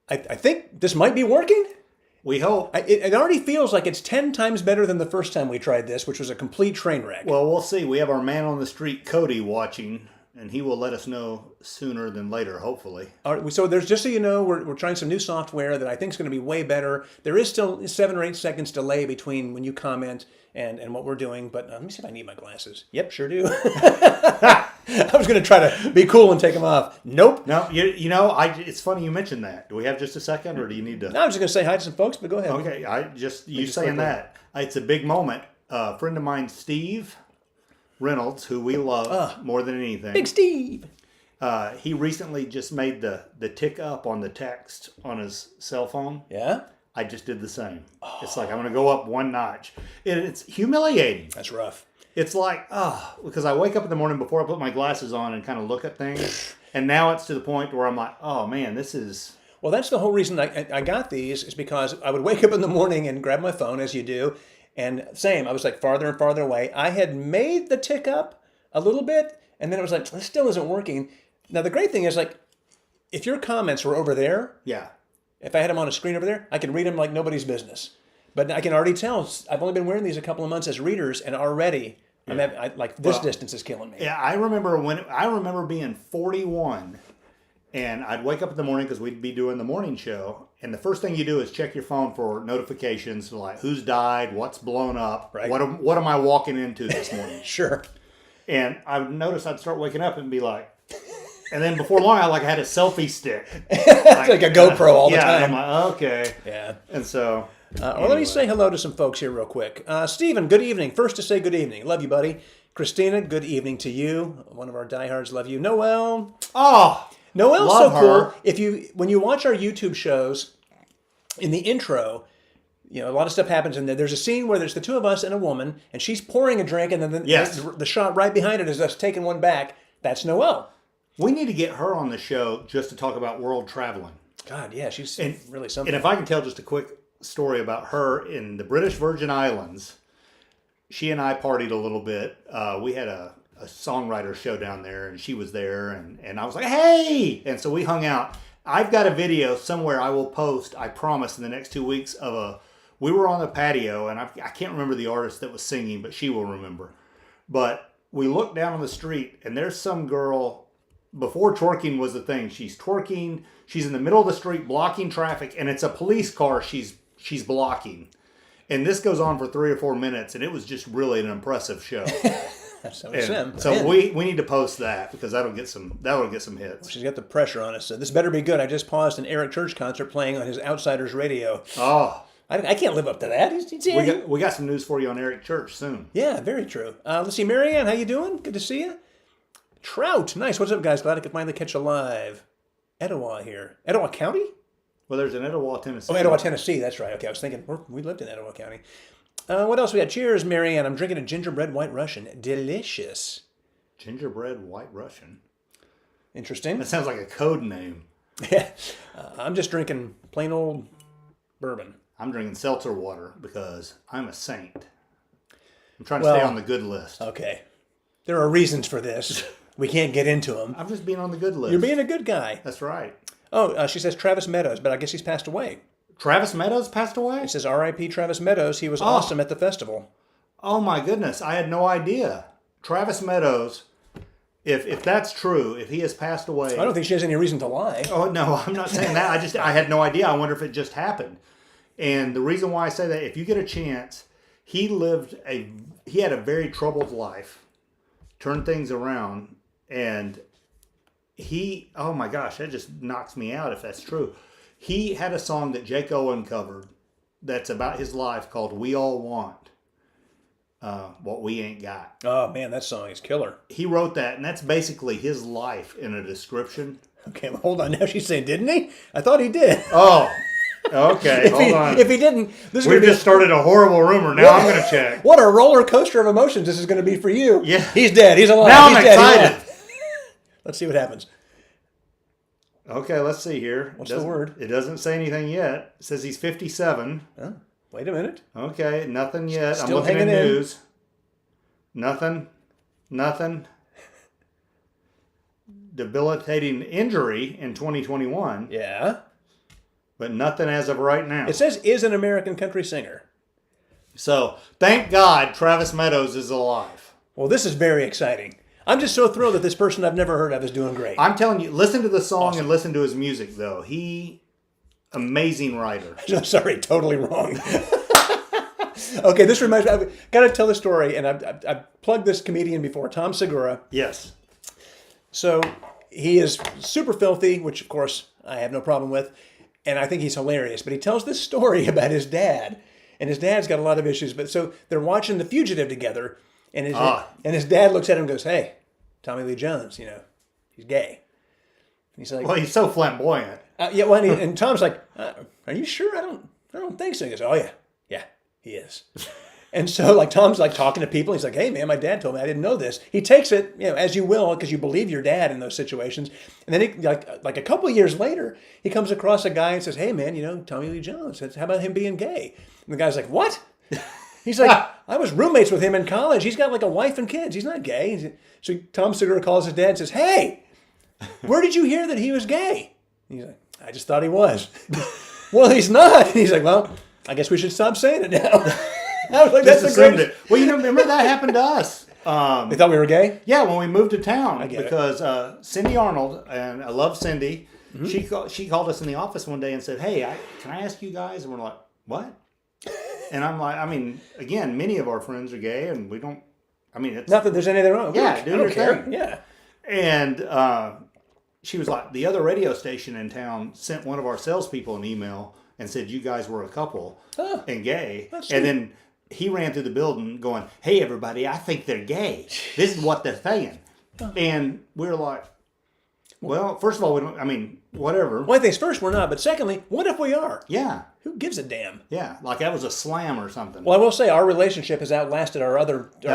I think this might be working. We hope. It already feels like it's 10 times better than the first time we tried this, which was a complete train wreck. Well, we'll see. We have our man on the street, Cody, watching, and he will let us know sooner than later, hopefully. All right, so there's, just so you know, we're trying some new software that I think is going to be way better. There is still 7 or 8 seconds delay between when you comment and what we're doing, but let me see if I need my glasses. Yep, sure do. I was going to try to be cool and take them off. Nope. No, it's funny you mentioned that. Do we have just a second, or do you need to? No, I was just going to say hi to some folks, but go ahead. Okay, you saying that. It's a big moment. A friend of mine, Steve Reynolds, who we love more than anything. Big Steve. He recently just made the tick up on the text on his cell phone. Yeah? I just did the same. It's like I'm going to go up one notch. It's humiliating. That's rough. It's like, because I wake up in the morning before I put my glasses on and kind of look at things. And now it's to the point where I'm like, oh man, this is... Well, that's the whole reason I got these, is because I would wake up in the morning and grab my phone, as you do. And same, I was like farther and farther away. I had made the tick up a little bit, and then it was like, this still isn't working. Now, the great thing is, like, if your comments were over there, yeah, if I had them on a screen over there, I can read them like nobody's business. But I can already tell, I've only been wearing these a couple of months as readers, and already, this distance is killing me. Yeah, I remember being 41, and I'd wake up in the morning because we'd be doing the morning show, and the first thing you do is check your phone for notifications, like who's died, what's blown up, right. What am I walking into this morning? Sure. And I would notice I'd start waking up and be like, and then before long I had a selfie stick. It's like a GoPro all the time. I'm like, okay. Yeah. And so... Well, let me say hello to some folks here real quick. Stephen, good evening. First to say good evening. Love you, buddy. Christina, good evening to you. One of our diehards, love you. Noelle. Oh, Noelle's love so her. Cool. When you watch our YouTube shows, in the intro, a lot of stuff happens in there. There's a scene where there's the two of us and a woman, and she's pouring a drink, and then the shot right behind it is us taking one back. That's Noelle. We need to get her on the show just to talk about world traveling. God, yeah, she's really something. And if I can tell just a quick story about her in the British Virgin Islands, she and I partied a little bit. We had a songwriter show down there, and she was there, and I was like, hey! And so we hung out. I've got a video somewhere I will post, I promise, in the next 2 weeks we were on the patio, and I can't remember the artist that was singing, but she will remember. But we looked down on the street, and there's some girl, before twerking was the thing, she's twerking, she's in the middle of the street blocking traffic, and it's a police car she's blocking. And this goes on for 3 or 4 minutes, and it was just really an impressive show. So we need to post that, because that'll get some hits. She's got the pressure on us. So this better be good. I just paused an Eric Church concert playing on his Outsiders radio. Oh, I can't live up to that. We got some news for you on Eric Church soon. Yeah, very true. Let's see, Marianne, how you doing? Good to see you. Trout, nice. What's up, guys? Glad I could finally catch a live. Etowah here. Etowah County? Well, there's an Etowah, Tennessee. Oh, Etowah, Tennessee. That's right. Okay, I was thinking we lived in Etowah County. What else we got? Cheers, Marianne. I'm drinking a gingerbread white Russian. Delicious. Gingerbread white Russian. Interesting. That sounds like a code name. Yeah. I'm just drinking plain old bourbon. I'm drinking seltzer water because I'm a saint. I'm trying to stay on the good list. Okay. There are reasons for this. We can't get into them. I'm just being on the good list. You're being a good guy. That's right. Oh, she says Travis Meadows, but I guess he's passed away. Travis Meadows passed away? It says R.I.P. Travis Meadows. He was awesome at the festival. Oh my goodness. I had no idea. Travis Meadows, if that's true, if he has passed away. I don't think she has any reason to lie. Oh, no, I'm not saying that. I had no idea. I wonder if it just happened. And the reason why I say that, if you get a chance, he had a very troubled life, turned things around, and oh my gosh, that just knocks me out if that's true. He had a song that Jake Owen covered that's about his life called We All Want What We Ain't Got. Oh man, that song is killer. He wrote that, and that's basically his life in a description. Okay, well, hold on. Now she's saying, didn't he? I thought he did. Oh, okay, hold on. If he didn't, we've just started a horrible rumor. Now I'm going to check. What a roller coaster of emotions this is going to be for you. Yeah. He's dead. He's alive. Now He's I'm dead. excited. Let's see what happens. Okay, let's see here. What's the word? It doesn't say anything yet. It says he's 57. Oh, wait a minute. Okay, nothing yet. Still I'm looking at hanging in. news. Nothing. Debilitating injury in 2021. Yeah. but nothing as of right now. It says is an American country singer. So thank God Travis Meadows is alive. Well, this is very exciting. I'm just so thrilled that this person I've never heard of is doing great. I'm telling you, listen to the song and listen to his music, though. Amazing writer. No, sorry, totally wrong. Okay, this reminds me. I've got to tell the story, and I've plugged this comedian before, Tom Segura. Yes. So he is super filthy, which of course I have no problem with, and I think he's hilarious. But he tells this story about his dad, and his dad's got a lot of issues. But so they're watching The Fugitive together, and his dad looks at him and goes, "Hey, Tommy Lee Jones, he's gay." And he's like, Well, he's so flamboyant. yeah. Well, and Tom's like, "Are you sure? I don't think so." He goes, "Oh yeah, he is." And so, like, Tom's like talking to people. He's like, "Hey, man, my dad told me. I didn't know this." He takes it, as you will, because you believe your dad in those situations. And then, like a couple of years later, he comes across a guy and says, "Hey, man, Tommy Lee Jones. How about him being gay?" And the guy's like, "What?" He's like, "I was roommates with him in college. He's got like a wife and kids. He's not gay." So Tom Segura calls his dad and says, "Hey, where did you hear that he was gay?" And he's like, "I just thought he was." "Well, he's not." And he's like, "Well, I guess we should stop saying it now." I was like, "That's the greatest." Well, remember that happened to us. They thought we were gay? Yeah, when we moved to town, get it. because Cindy Arnold, and I love Cindy, Mm-hmm. she called us in the office one day and said, "Hey, can I ask you guys?" And we're like, "What?" And I'm like, again, many of our friends are gay, and we don't. It's Not that there's anything wrong. Yeah, I do don't your care. thing. Yeah. And she was like, the other radio station in town sent one of our salespeople an email and said you guys were a couple and gay. That's sweet. And then he ran through the building going, "Hey, everybody, I think they're gay. This is what they're saying." And we're like, well, first of all, we don't, whatever. One thing's first, we're not. But secondly, what if we are? Yeah. Who gives a damn? Yeah. Like that was a slam or something. Well, I will say our relationship has outlasted our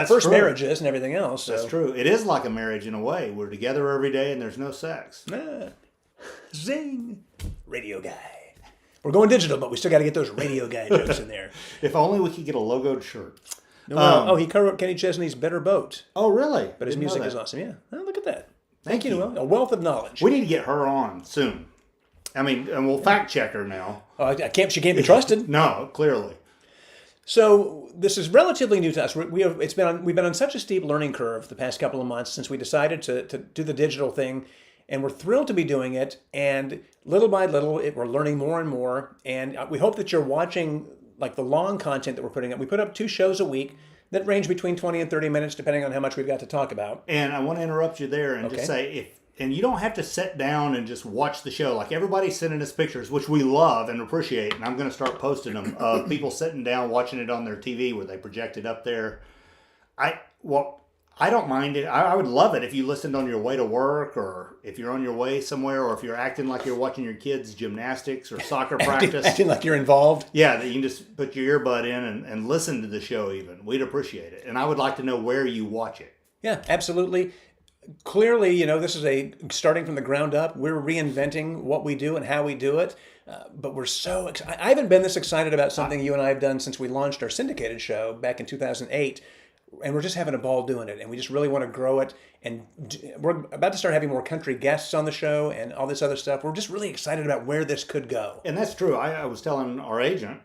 first true. marriages and everything else. So. That's true. It is like a marriage in a way. We're together every day and there's no sex. Zing. Radio guy. We're going digital, but we still got to get those radio guy jokes in there. If only we could get a logoed shirt. He co-wrote Kenny Chesney's Better Boat. Oh, really? But his Didn't know music that. is awesome. Yeah. Oh, look at that. Thank you. Noel. A wealth of knowledge. We need to get her on soon. And we'll fact check her now. Oh, she can't be trusted. No, clearly. So this is relatively new to us. We've been on such a steep learning curve the past couple of months since we decided to do the digital thing, and we're thrilled to be doing it. And little by little, we're learning more and more. And we hope that you're watching like the long content that we're putting up. We put up 2 shows a week that range between 20 and 30 minutes, depending on how much we've got to talk about. And I want to interrupt you there and just say and you don't have to sit down and just watch the show. Like everybody's sending us pictures, which we love and appreciate. And I'm going to start posting them of people sitting down watching it on their TV where they project it up there. I don't mind it. I would love it if you listened on your way to work or if you're on your way somewhere or if you're acting like you're watching your kids' gymnastics or soccer practice. Acting like you're involved. Yeah, that you can just put your earbud in and listen to the show even. We'd appreciate it. And I would like to know where you watch it. Yeah, absolutely. Clearly, this is starting from the ground up. We're reinventing what we do and how we do it. But we're so excited. I haven't been this excited about something you and I have done since we launched our syndicated show back in 2008. And we're just having a ball doing it. And we just really want to grow it. And we're about to start having more country guests on the show and all this other stuff. We're just really excited about where this could go. And that's true. I was telling our agent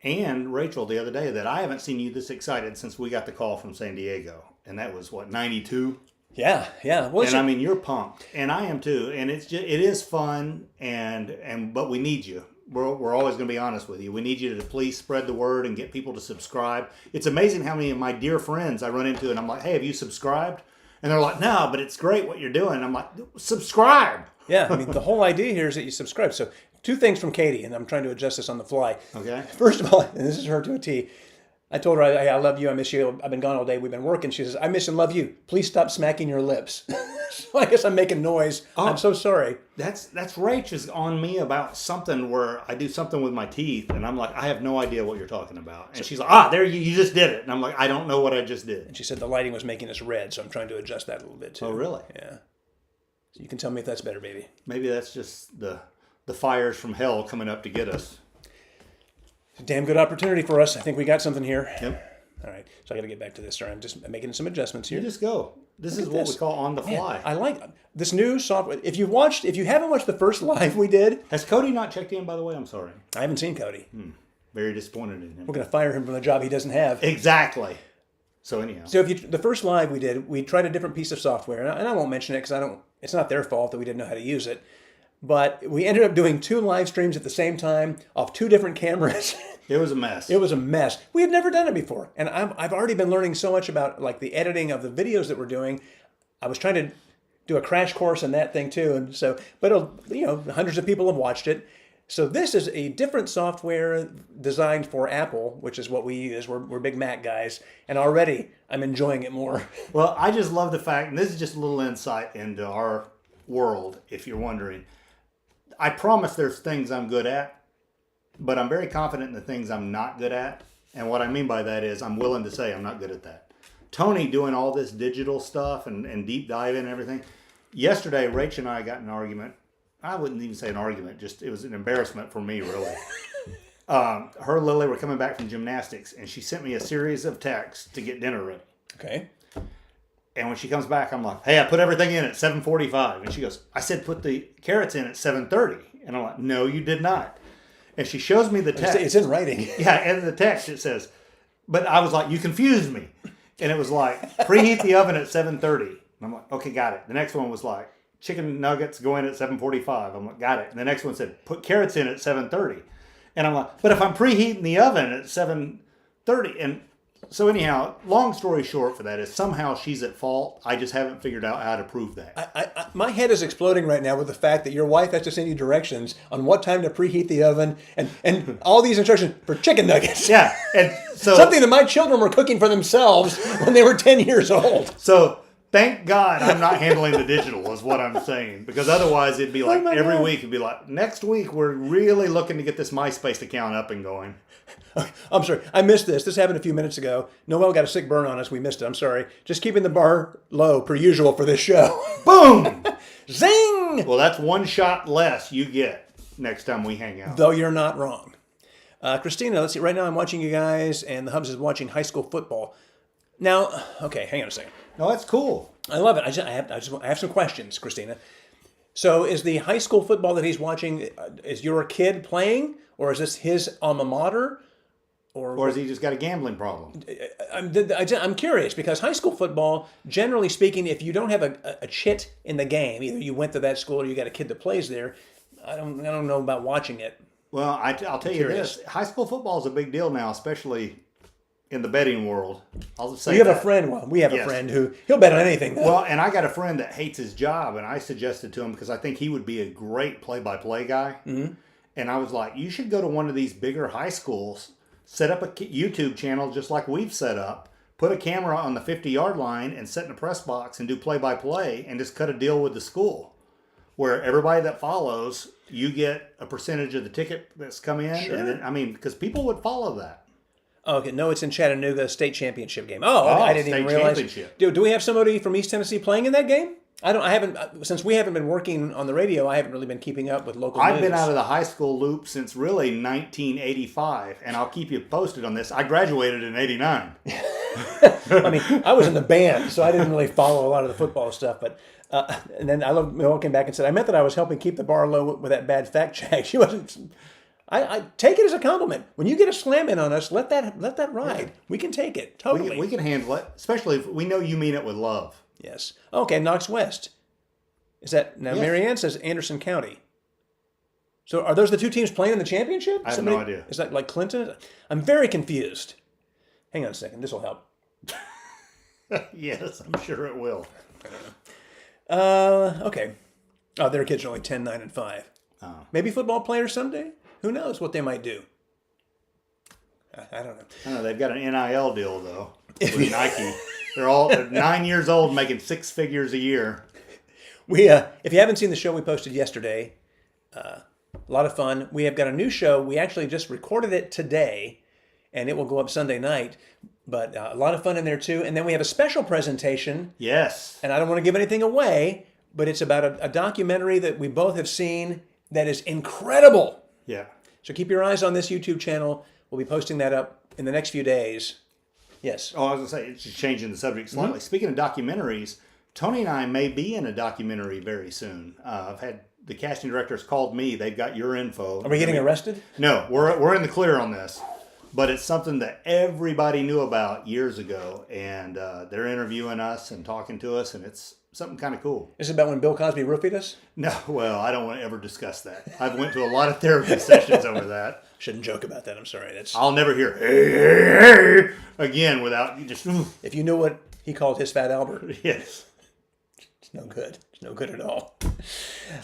and Rachel the other day that I haven't seen you this excited since we got the call from San Diego. And that was, 92? Yeah. Well, and you're pumped. And I am too. And it is fun. But we need you. We're always going to be honest with you. We need you to please spread the word and get people to subscribe. It's amazing how many of my dear friends I run into and I'm like, "Hey, have you subscribed?" And they're like, "No, but it's great what you're doing." I'm like, "Subscribe." Yeah, the whole idea here is that you subscribe. So 2 things from Katie, and I'm trying to adjust this on the fly. Okay. First of all, and this is her to a T, I told her, "I love you, I miss you, I've been gone all day, we've been working." She says, "I miss and love you. Please stop smacking your lips." So I guess I'm making noise. Oh, I'm so sorry. That's Rach is on me about something where I do something with my teeth, and I'm like, "I have no idea what you're talking about." And she's like, "There you just did it." And I'm like, "I don't know what I just did." And she said the lighting was making us red, so I'm trying to adjust that a little bit too. Oh, really? Yeah. So you can tell me if that's better, baby. Maybe that's just the fires from hell coming up to get us. It's a damn good opportunity for us. I think we got something here. Yep. All right. So I got to get back to this. Sorry, I'm just making some adjustments here. You just go. This is what we call on the fly. I like this new software. If you haven't watched the first live we did, Has Cody not checked in, by the way? I'm sorry. I haven't seen Cody. Very disappointed in him. We're going to fire him from the job he doesn't have. Exactly. So anyhow. So the first live we did, we tried a different piece of software, and I won't mention it because it's not their fault that we didn't know how to use it. But we ended up doing 2 live streams at the same time off 2 different cameras. It was a mess. It was a mess. We had never done it before, and I've already been learning so much about like the editing of the videos that we're doing. I was trying to do a crash course in that thing too, and so but hundreds of people have watched it. So this is a different software designed for Apple, which is what we use. We're big Mac guys, and already I'm enjoying it more. Well, I just love the fact, and this is just a little insight into our world, if you're wondering. I promise there's things I'm good at, but I'm very confident in the things I'm not good at. And what I mean by that is I'm willing to say I'm not good at that. Tony doing all this digital stuff and deep diving and everything. Yesterday, Rach and I got in an argument. I wouldn't even say an argument. Just it was an embarrassment for me, really. Her and Lily were coming back from gymnastics, and she sent me a series of texts to get dinner ready. Okay. And when she comes back, I'm like, hey, I put everything in at 7:45. And she goes, I said put the carrots in at 7:30. And I'm like, no, you did not. And she shows me the text. It's in writing. Yeah, and in the text it says, but I was like, you confused me. And it was like, preheat the oven at 7:30. And I'm like, okay, got it. The next one was like, chicken nuggets go in at 7:45. I'm like, got it. And the next one said, put carrots in at 7:30. And I'm like, but if I'm preheating the oven at 7:30. And so anyhow, long story short for that is somehow she's at fault. I just haven't figured out how to prove that. My head is exploding right now with the fact that your wife has to send you directions on what time to preheat the oven and all these instructions for chicken nuggets. Yeah. And so something that my children were cooking for themselves when they were 10 years old. So thank God I'm not handling the digital is what I'm saying. Because otherwise it'd be like every week it'd be like, next week we're really looking to get this MySpace account up and going. I'm sorry. I missed this. This happened a few minutes ago. Noel got a sick burn on us. We missed it. I'm sorry. Just keeping the bar low per usual for this show. Boom! Zing! Well, that's one shot less you get next time we hang out. Though you're not wrong. Christina, let's see. Right now I'm watching you guys, and the Hubs is watching high school football. Now, okay, hang on a second. No, that's cool. I love it. I have some questions, Christina. So is the high school football that he's watching, is your kid playing, or is this his alma mater? Or has he just got a gambling problem? I'm curious because high school football, generally speaking, if you don't have a chit in the game, either you went to that school or you got a kid that plays there, I don't know about watching it. Well, I'll tell you this: high school football is a big deal now, especially in the betting world. I'll just say you have a friend. Well, we have a friend who he'll bet on anything. Though. Well, and I got a friend that hates his job, and I suggested to him because I think he would be a great play-by-play guy. Mm-hmm. And I was like, you should go to one of these bigger high schools. Set up a YouTube channel just like we've set up. Put a camera on the 50-yard line and sit in a press box and do play-by-play and just cut a deal with the school. Where everybody that follows, you get a percentage of the ticket that's come in. Sure. And then, because people would follow that. Okay, no, it's in Chattanooga state championship game. Oh, okay. I didn't even realize. Do we have somebody from East Tennessee playing in that game? I haven't, since we haven't been working on the radio, I haven't really been keeping up with local news. I've been out of the high school loop since really 1985, and I'll keep you posted on this. I graduated in 89. I mean, I was in the band, so I didn't really follow a lot of the football stuff, but and then Noel came back and said, I meant that I was helping keep the bar low with that bad fact check. She wasn't. I take it as a compliment. When you get a slam in on us, let that ride. Yeah. We can take it, totally. We can handle it, especially if we know you mean it with love. Yes. Okay, Knox West. Is that now? Yes. Marianne says Anderson County. So are those the two teams playing in the championship? I have no idea. Is that like Clinton? I'm very confused. Hang on a second. This will help. Yes, I'm sure it will. Okay. Oh, their kids are only 10, 9, and 5. Oh. Maybe football players someday. Who knows what they might do? I don't know. I know they've got an NIL deal though with Nike. They're 9 years old, making 6 figures a year. If you haven't seen the show we posted yesterday, a lot of fun. We have got a new show. We actually just recorded it today, and it will go up Sunday night. But a lot of fun in there too. And then we have a special presentation. Yes. And I don't want to give anything away, but it's about a documentary that we both have seen that is incredible. Yeah. So keep your eyes on this YouTube channel. We'll be posting that up in the next few days. Yes. Oh, I was going to say, it's just changing the subject slightly. Speaking of documentaries, Tony and I may be in a documentary very soon. I've had the casting directors called me. They've got your info. Are we getting arrested? No, we're in the clear on this. But it's something that everybody knew about years ago. And they're interviewing us and talking to us. And it's something kind of cool. Is it about when Bill Cosby roofied us? No, well, I don't want to ever discuss that. I've went to a lot of therapy sessions over that. Shouldn't joke about that. I'm sorry. I'll never hear, hey, hey, hey, again without you just... If you knew what he called his Fat Albert. Yes. It's no good. It's no good at all.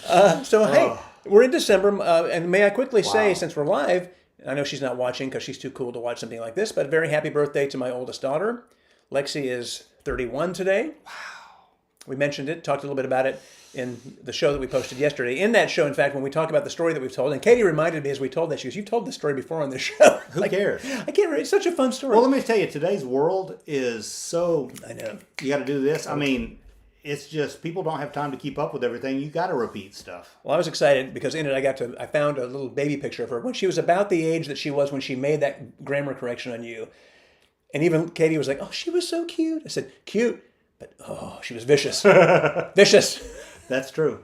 Hey, we're in December. And may I quickly say, since we're live, I know she's not watching because she's too cool to watch something like this, but a very happy birthday to my oldest daughter. Lexi is 31 today. Wow. We mentioned it, talked a little bit about it in the show that we posted yesterday. In that show, in fact, when we talk about the story that we've told, and Katie reminded me as we told that, she goes, "You've told this story before on this show." Who cares? I can't remember. It's such a fun story. Well, let me tell you, today's world is so... I know. You got to do this. I mean, it's just people don't have time to keep up with everything. You got to repeat stuff. Well, I was excited because in it I found a little baby picture of her when she was about the age that she was when she made that grammar correction on you. And even Katie was like, "Oh, she was so cute." I said, "Cute, but she was vicious." Vicious. That's true.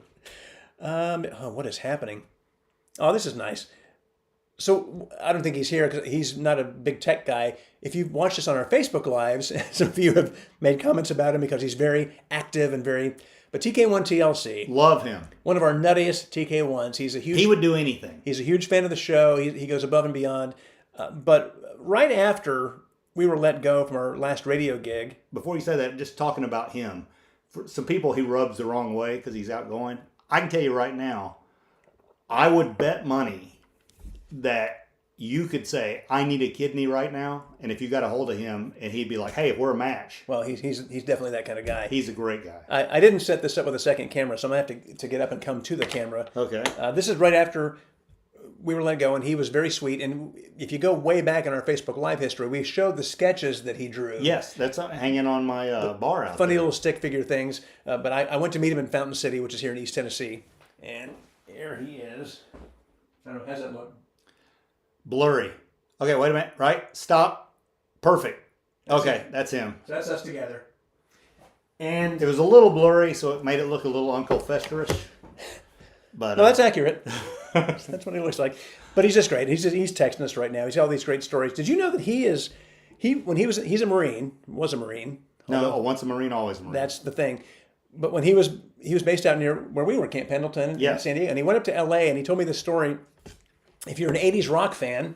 What is happening? Oh, this is nice. So I don't think he's here because he's not a big tech guy. If you've watched us on our Facebook Lives, some of you have made comments about him because he's very active and very... But TK1TLC. Love him. One of our nuttiest TK1s. He would do anything. He's a huge fan of the show. He goes above and beyond. But right after we were let go from our last radio gig... Before you say that, just talking about him, for some people he rubs the wrong way because he's outgoing. I can tell you right now, I would bet money that you could say, "I need a kidney right now," and if you got a hold of him, and he'd be like, "Hey, we're a match." Well, he's definitely that kind of guy. He's a great guy. I didn't set this up with a second camera, so I'm going to have to get up and come to the camera. Okay. This is right after we were let go, and he was very sweet. And if you go way back in our Facebook Live history, we showed the sketches that he drew. Yes, that's hanging on my bar out Funny there. little stick figure things. But I went to meet him in Fountain City, which is here in East Tennessee. And here he is. I don't know, how's that look? Blurry. Okay, wait a minute. Right? Stop. Perfect. Okay, that's him. So that's us together. And it was a little blurry, so it made it look a little Uncle Festerish. But no, that's accurate. That's what he looks like. But he's just great. He's texting us right now. He's got all these great stories. Did you know that he's a Marine, was a Marine. No, once a Marine, always a Marine. That's the thing. But when he was based out near where we were, Camp Pendleton in San Diego, and he went up to LA and he told me this story. If you're an 80s rock fan,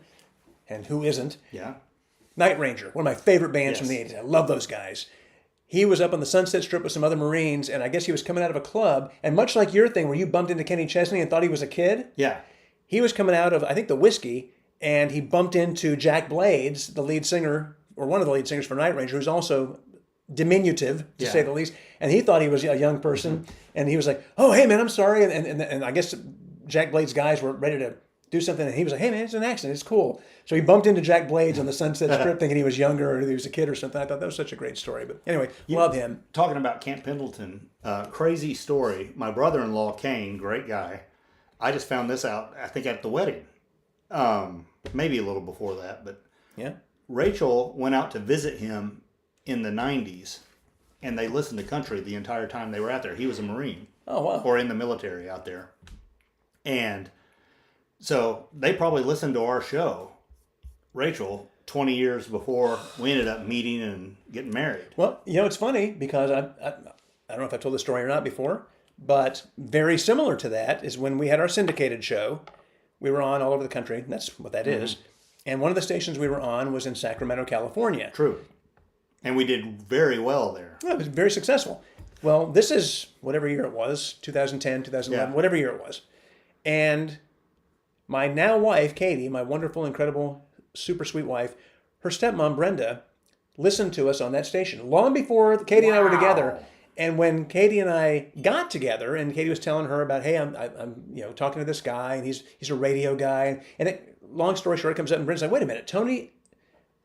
and who isn't? Yeah. Night Ranger, one of my favorite bands from the 80s. I love those guys. He was up on the Sunset Strip with some other Marines, and I guess he was coming out of a club. And much like your thing where you bumped into Kenny Chesney and thought he was a kid, he was coming out of, I think, the Whiskey, and he bumped into Jack Blades, the lead singer, or one of the lead singers for Night Ranger, who's also diminutive, to say the least. And he thought he was a young person, and he was like, "Oh, hey, man, I'm sorry." And I guess Jack Blades' guys were ready to do something, and he was like, "Hey, man, it's an accident. It's cool." So he bumped into Jack Blades on the Sunset Strip thinking he was younger or he was a kid or something. I thought that was such a great story. But anyway, love him. Talking about Camp Pendleton, crazy story. My brother-in-law, Kane, great guy. I just found this out, I think, at the wedding. Maybe a little before that. But Rachel went out to visit him in the 90s, and they listened to country the entire time they were out there. He was a Marine. Oh, wow. Or in the military out there. And so they probably listened to our show, Rachel, 20 years before we ended up meeting and getting married. Well, it's funny because I don't know if I told the story or not before, but very similar to that is when we had our syndicated show. We were on all over the country. And that's what that is. And one of the stations we were on was in Sacramento, California. True. And we did very well there. Yeah, it was very successful. Well, this is whatever year it was, 2010, 2011, whatever year it was. And my now wife, Katie, my wonderful, incredible, super sweet wife, her stepmom, Brenda, listened to us on that station long before Katie and I were together. And when Katie and I got together, and Katie was telling her about, "Hey, I'm talking to this guy, and he's a radio guy," and long story short, it comes up, and Brenda's like, "Wait a minute, Tony."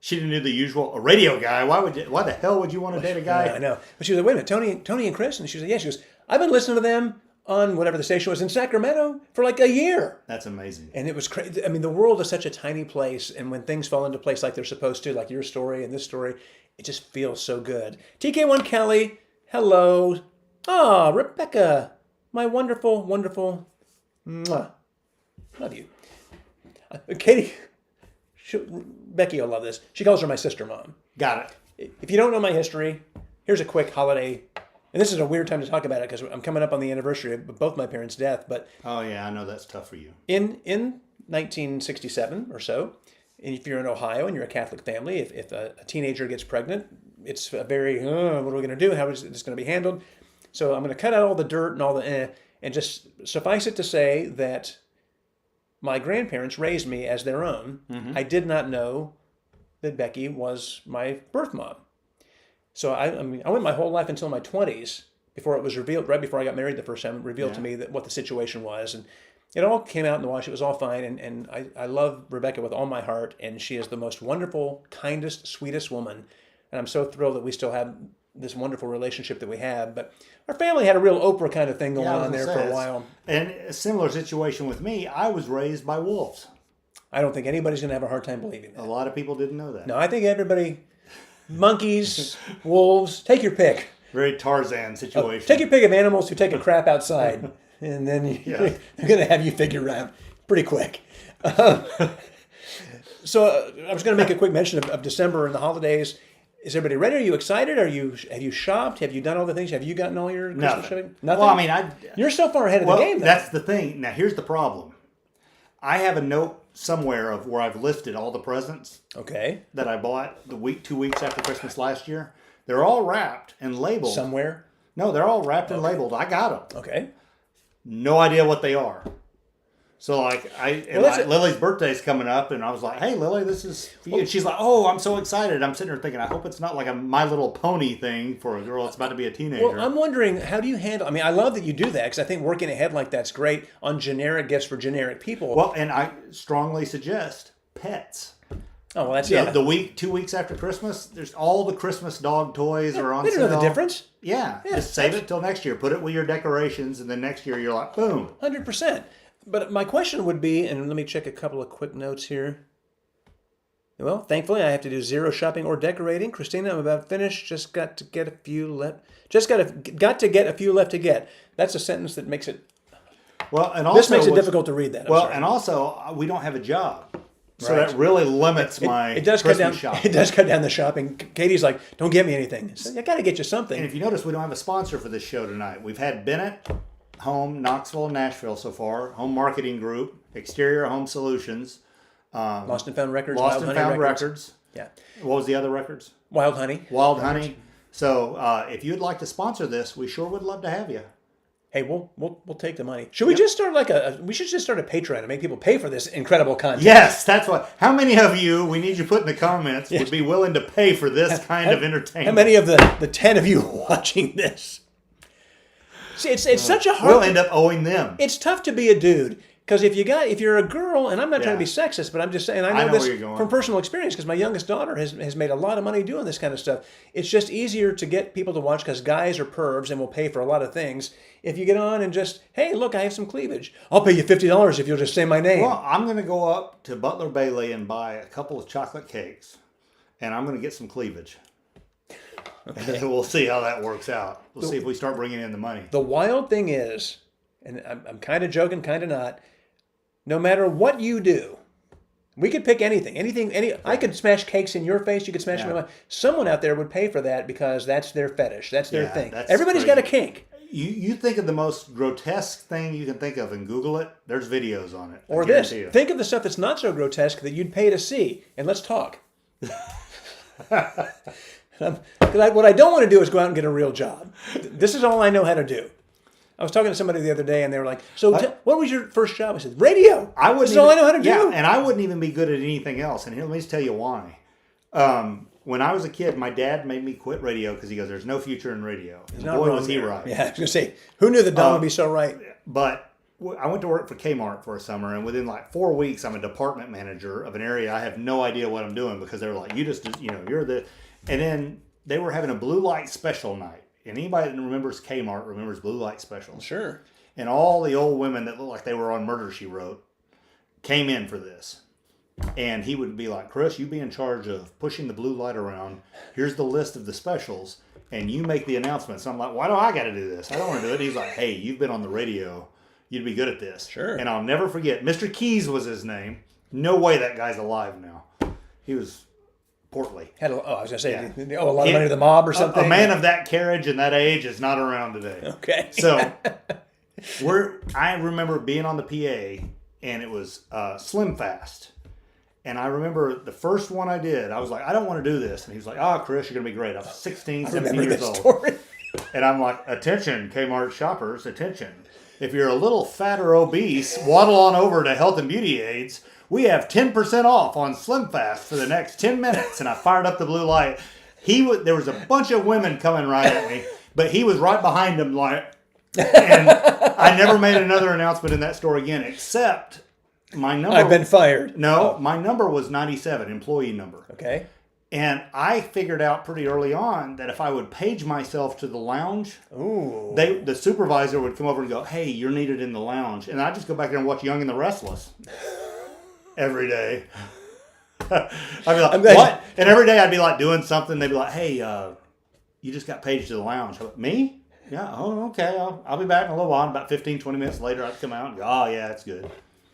She didn't do the usual, a radio guy. Why the hell would you want to date a guy? Yeah, I know. But she was like, "Wait a minute, Tony and Kris?" And she was like, "Yeah." She goes, "I've been listening to them on whatever the station was in Sacramento for like a year. That's amazing. And it was crazy. I mean, the world is such a tiny place, and when things fall into place like they're supposed to, like your story and this story, it just feels so good. TK1 Kelly, hello. Ah, Rebecca, my wonderful, wonderful, mwah. Love you. Katie, Becky will love this. She calls her my sister mom. Got it. If you don't know my history, here's a quick holiday. And this is a weird time to talk about it because I'm coming up on the anniversary of both my parents' death. But Oh, yeah, I know that's tough for you. in 1967 or so, and if you're in Ohio and you're a Catholic family, if a teenager gets pregnant, it's a very, what are we going to do? How is this going to be handled? So I'm going to cut out all the dirt and all the and just suffice it to say that my grandparents raised me as their own. I did not know that Becky was my birth mom. So I mean, I went my whole life until my 20s before it was revealed, right before I got married the first time, revealed to me that what the situation was. And it all came out in the wash. It was all fine. And I love Rebecca with all my heart. And she is the most wonderful, kindest, sweetest woman. And I'm so thrilled that we still have this wonderful relationship that we have. But our family had a real Oprah kind of thing going on there for a while. And a similar situation with me, I was raised by wolves. I don't think anybody's going to have a hard time believing A that. lot of people didn't know that. No, I think everybody, monkeys, wolves, take your pick. Very Tarzan situation. Take your pick of animals who take a crap outside, and then they're going to have you figure out pretty quick. So I was going to make a quick mention of December and the holidays. Is everybody ready? Are you excited? Have you shopped? Have you done all the things? Have you gotten all your Christmas shopping? Nothing. Well, I mean, you're so far ahead of the game. Though. That's the thing. Now, here's the problem. I have a note somewhere of where I've listed all the presents Okay. that I bought 2 weeks after Christmas last year. They're all wrapped and labeled. Somewhere. No, they're all wrapped and labeled. I got them. Okay. No idea what they are. So like Lily's birthday's coming up, and I was like, "Hey, Lily, this is for you." And she's like, "Oh, I'm so excited!" I'm sitting there thinking, "I hope it's not like a My Little Pony thing for a girl that's about to be a teenager." Well, I'm wondering, how do you handle? I mean, I love that you do that because I think working ahead like that's great on generic gifts for generic people. Well, and I strongly suggest pets. Oh, well, that's The 2 weeks after Christmas, there's all the Christmas dog toys are on They sale. don't know the difference. Yeah, just save it till next year. Put it with your decorations, and then next year you're like, boom. 100%. But my question would be, and let me check a couple of quick notes here. Well, thankfully, I have to do zero shopping or decorating. Christina, I'm about finished. Just got to get a few left. Just got to get a few left to get. That's a sentence that makes it. Well, and also This makes it difficult to read that. And also we don't have a job, so Right. that really limits my It does Christmas cut down. shopping. It does cut down the shopping. Katie's like, "Don't get me anything." So I got to get you something. And if you notice, we don't have a sponsor for this show tonight. We've had Bennett Home, Knoxville, and Nashville so far. Home Marketing Group, Exterior Home Solutions, Lost and Found Records. Lost Wild and Honey Found Records. Yeah. What was the other records? Wild Honey. Wild Honey. So if you'd like to sponsor this, we sure would love to have you. Hey, we'll take the money. Should we just start we should just start a Patreon and make people pay for this incredible content? Yes, that's what. How many of you, we need you put in the comments, would be willing to pay for this kind of entertainment? How many of the 10 of you watching this? See, it's such a hard. We'll end up owing them. It's tough to be a dude because if you're a girl, and I'm not trying to be sexist, but I'm just saying I know where this you're going. from personal experience because my youngest daughter has made a lot of money doing this kind of stuff. It's just easier to get people to watch because guys are pervs and will pay for a lot of things. If you get on and just, hey, look, I have some cleavage. I'll pay you $50 if you'll just say my name. Well, I'm going to go up to Butler Bailey and buy a couple of chocolate cakes, and I'm going to get some cleavage. Okay. And we'll see how that works out. We'll see if we start bringing in the money. The wild thing is, and I'm kind of joking, kind of not, no matter what you do, we could pick anything. I could smash cakes in your face. You could smash them in mine. Someone out there would pay for that because that's their fetish. That's their thing. Everybody's got a kink. You think of the most grotesque thing you can think of and Google it. There's videos on it. Or this. Think of the stuff that's not so grotesque that you'd pay to see. And let's talk. What I don't want to do is go out and get a real job. This is all I know how to do. I was talking to somebody the other day, and they were like, "So, what was your first job?" I said, "Radio. This is all I know how to do." Yeah, and I wouldn't even be good at anything else. And here, let me just tell you why. When I was a kid, my dad made me quit radio because he goes, "There's no future in radio." And boy, was he right. Yeah, I was going to say, who knew the Don would be so right? But I went to work for Kmart for a summer, and within like 4 weeks, I'm a department manager of an area I have no idea what I'm doing because they're like, you're the... And then they were having a blue light special night. And anybody that remembers Kmart remembers blue light specials. Sure. And all the old women that looked like they were on Murder, She Wrote came in for this. And he would be like, Kris, you be in charge of pushing the blue light around. Here's the list of the specials. And you make the announcements. I'm like, why do I got to do this? I don't want to do it. He's like, hey, you've been on the radio. You'd be good at this. Sure. And I'll never forget. Mr. Keys was his name. No way that guy's alive now. He was portly. I was going to say, a lot of money to the mob or something. A man of that carriage and that age is not around today. Okay. So I remember being on the PA, and it was Slim Fast. And I remember the first one I did, I was like, I don't want to do this. And he was like, Kris, you're going to be great. I was 16, 17 years old. Story. And I'm like, attention, Kmart shoppers, attention. If you're a little fat or obese, waddle on over to Health and Beauty Aids. We have 10% off on Slim Fast for the next 10 minutes. And I fired up the blue light. There was a bunch of women coming right at me, but he was right behind them like, and I never made another announcement in that store again, except my number. I've been fired. No, my number was 97, employee number. Okay. And I figured out pretty early on that if I would page myself to the lounge, the supervisor would come over and go, hey, you're needed in the lounge. And I'd just go back there and watch Young and the Restless every day. I'd be like, what? And every day I'd be like doing something. They'd be like, hey, you just got paged to the lounge. I'm like, me? Yeah, oh, okay. I'll be back in a little while. About 15, 20 minutes later, I'd come out and go, oh, yeah, that's good.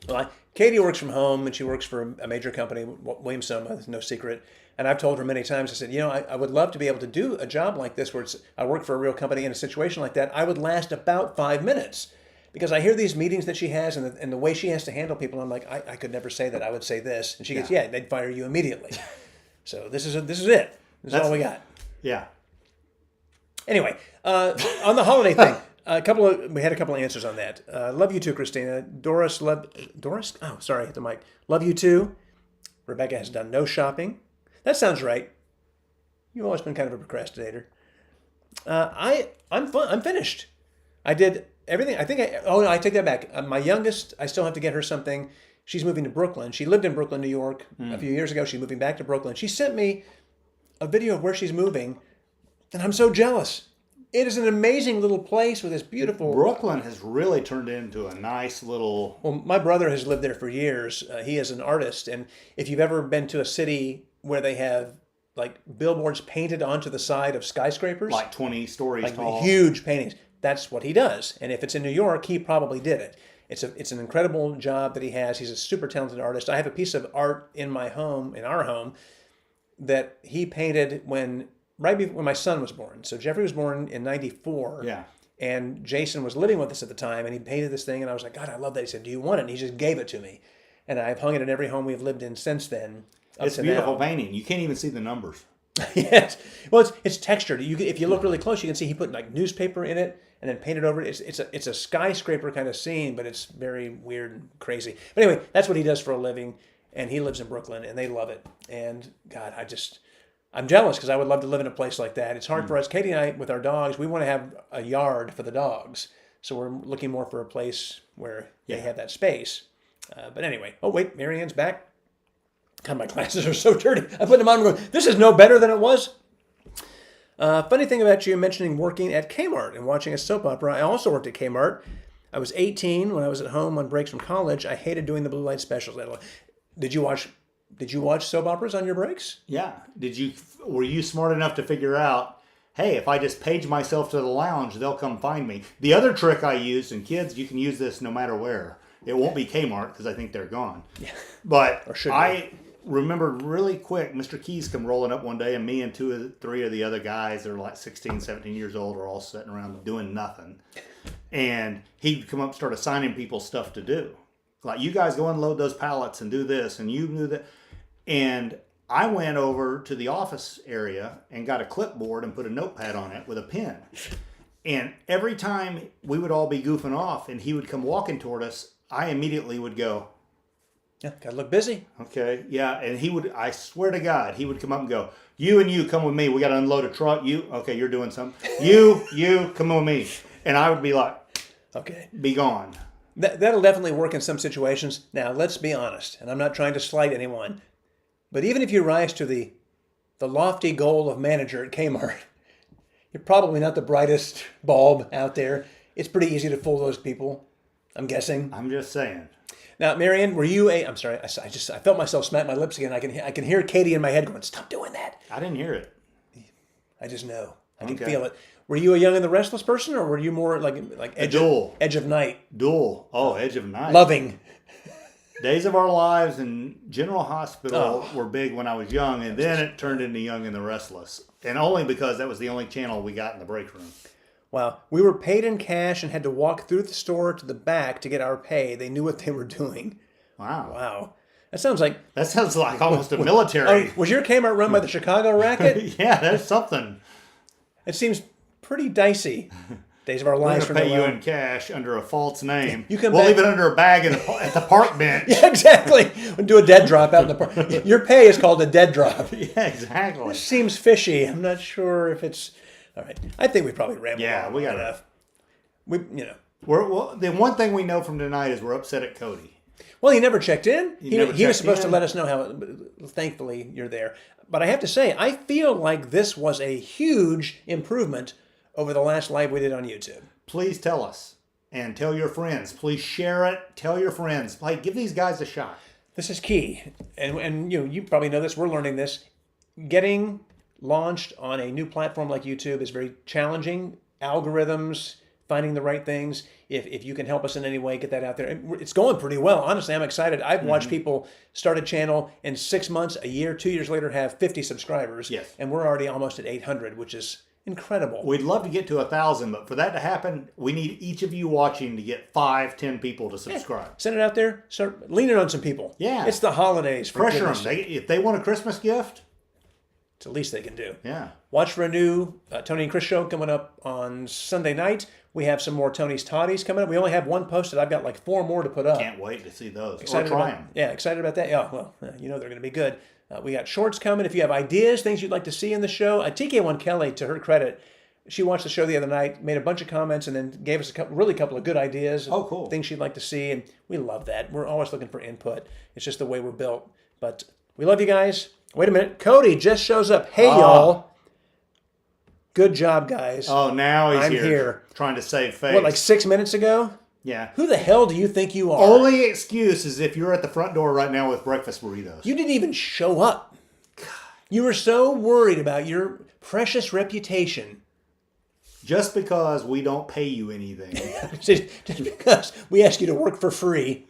Well, Katie works from home, and she works for a major company, Williams-Sonoma, it's no secret. And I've told her many times, I said, I would love to be able to do a job like this where I work for a real company in a situation like that. I would last about 5 minutes. Because I hear these meetings that she has and the way she has to handle people, I'm like, I could never say that. I would say this. And she goes, they'd fire you immediately. So this is it. This is all we got. Yeah. Anyway, on the holiday thing, we had a couple of answers on that. Love you too, Christina. Doris? Oh, sorry, hit the mic. Love you too. Rebecca has done no shopping. That sounds right. You've always been kind of a procrastinator. I'm finished. I did everything. I take that back. My youngest, I still have to get her something. She's moving to Brooklyn. She lived in Brooklyn, New York a few years ago. She's moving back to Brooklyn. She sent me a video of where she's moving, and I'm so jealous. It is an amazing little place with this beautiful... Brooklyn has really turned into a nice little... Well, my brother has lived there for years. He is an artist, and if you've ever been to a city where they have like billboards painted onto the side of skyscrapers... Like 20 stories tall. Huge paintings. That's what he does. And if it's in New York, he probably did it. It's an incredible job that he has. He's a super talented artist. I have a piece of art in our home, that he painted right before when my son was born. So Jeffrey was born in 94. Yeah. And Jason was living with us at the time, and he painted this thing, and I was like, God, I llove that. He said, do you want it? And he just gave it to me. And I've hung it in every home we've lived in since then. It's a beautiful painting. You can't even see the numbers. Yes. Well, it's textured. If you look really close, you can see he put like newspaper in it and then painted over it. It's a skyscraper kind of scene, but it's very weird and crazy. But anyway, that's what he does for a living, and he lives in Brooklyn, and they love it. And God, I'm jealous because I would love to live in a place like that. It's hard for us. Katie and I, with our dogs, we want to have a yard for the dogs. So we're looking more for a place where they have that space. But anyway, oh wait, Marianne's back. God, my glasses are so dirty. I put them on and go, this is no better than it was. Funny thing about you mentioning working at Kmart and watching a soap opera. I also worked at Kmart. I was 18 when I was at home on breaks from college. I hated doing the blue light specials. Did you watch soap operas on your breaks? Yeah. Were you smart enough to figure out, hey, if I just page myself to the lounge, they'll come find me? The other trick I used, and kids, you can use this no matter where. It won't be Kmart because I think they're gone. Yeah. But I remember really quick, Mr. Keys come rolling up one day, and me and three of the other guys that are like 16, 17 years old are all sitting around doing nothing. And he'd come up and start assigning people stuff to do. Like, you guys go unload those pallets and do this, and you do that. And I went over to the office area and got a clipboard and put a notepad on it with a pen. And every time we would all be goofing off and he would come walking toward us, I immediately would go, yeah, gotta look busy. Okay, yeah. And I swear to God, he would come up and go, you and you come with me. We got to unload a truck. Okay, you're doing something. You, come with me. And I would be like, okay, be gone. That'll definitely work in some situations. Now, let's be honest, and I'm not trying to slight anyone, but even if you rise to the lofty goal of manager at Kmart, you're probably not the brightest bulb out there. It's pretty easy to fool those people, I'm guessing. I'm just saying. Now, Marion, were you a? I'm sorry, I felt myself smack my lips again. I can hear Katie in my head going, "Stop doing that." I didn't hear it. I just know. I can Okay. feel it. Were you a Young and the Restless person, or were you more like Edge of Night, Duel. Oh, Edge of Night. loving? Days of Our Lives and General Hospital were big when I was young, and then it turned into Young and the Restless. And only because that was the only channel we got in the break room. Wow, we were paid in cash and had to walk through the store to the back to get our pay. They knew what they were doing. Wow. Wow, that sounds like. Almost a military. Oh, was your Kmart run by the Chicago racket? Yeah, that's something. It seems pretty dicey. Days of Our We're Lives going from to pay the you in cash under a false name. You We'll leave it under a bag at the park bench. Yeah, exactly. We'll do a dead drop out in the park. Your pay is called a dead drop. Yeah, exactly. This seems fishy. I'm not sure if it's all right. I think we probably rambled. Yeah, on we got enough. We, The one thing we know from tonight is we're upset at Cody. Well, he never checked in. He never was checked supposed to in. let us know how. Thankfully, you're there. But I have to say, I feel like this was a huge improvement over the last live we did on YouTube. Please tell us and tell your friends. Please share it. Tell your friends. Like, give these guys a shot. This is key, and you probably know this. We're learning this. Getting launched on a new platform like YouTube is very challenging. Algorithms, finding the right things. If you can help us in any way, get that out there. It's going pretty well. Honestly, I'm excited. I've watched people start a channel in 6 months, a year, 2 years later have 50 subscribers. Yes. And we're already almost at 800, which is incredible. We'd love to get to 1,000, but for that to happen, we need each of you watching to get 5-10 people to subscribe. Send it out there. Start leaning on some people. Yeah. It's the holidays. For Pressure goodness them. sake. If they want a Christmas gift, It's the least they can do. yeah. Watch for a new Tony and Chris show coming up on Sunday night. We have some more Tony's Toddies coming up. We only have one posted. I've got like 4 more to put up. Can't wait to see those. Excited or try about, them. yeah, excited about that. Yeah, well, you know they're going to be good. We got shorts coming. If you have ideas, things you'd like to see in the show, TK1 Kelly, to her credit, she watched the show the other night, made a bunch of comments, and then gave us a couple of good ideas. Oh, cool. Things she'd like to see, and we love that. We're always looking for input. It's just the way we're built. But we love you guys. Wait a minute. Cody just shows up. Hey, y'all. Good job, guys. Oh, now he's I'm here. here. Trying to save face. What, like 6 minutes ago? Yeah. Who the hell do you think you are? Only excuse is if you're at the front door right now with breakfast burritos. You didn't even show up. You were so worried about your precious reputation. Just because we don't pay you anything. Just because we asked you to work for free.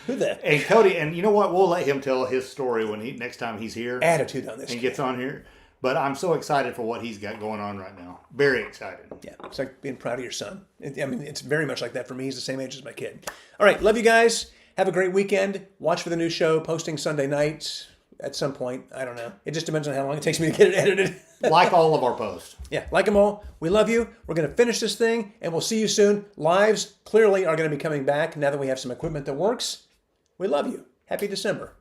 Who the And Cody, and you know what? We'll let him tell his story when next time he's here attitude on this? and gets on here. But I'm so excited for what he's got going on right now. Very excited. Yeah, it's like being proud of your son. It's very much like that for me. He's the same age as my kid. All right, love you guys. Have a great weekend. Watch for the new show, posting Sunday nights at some point. I don't know. It just depends on how long it takes me to get it edited. Like all of our posts. Yeah, like them all. We love you. We're going to finish this thing, and we'll see you soon. Lives clearly are going to be coming back now that we have some equipment that works. We love you. Happy December.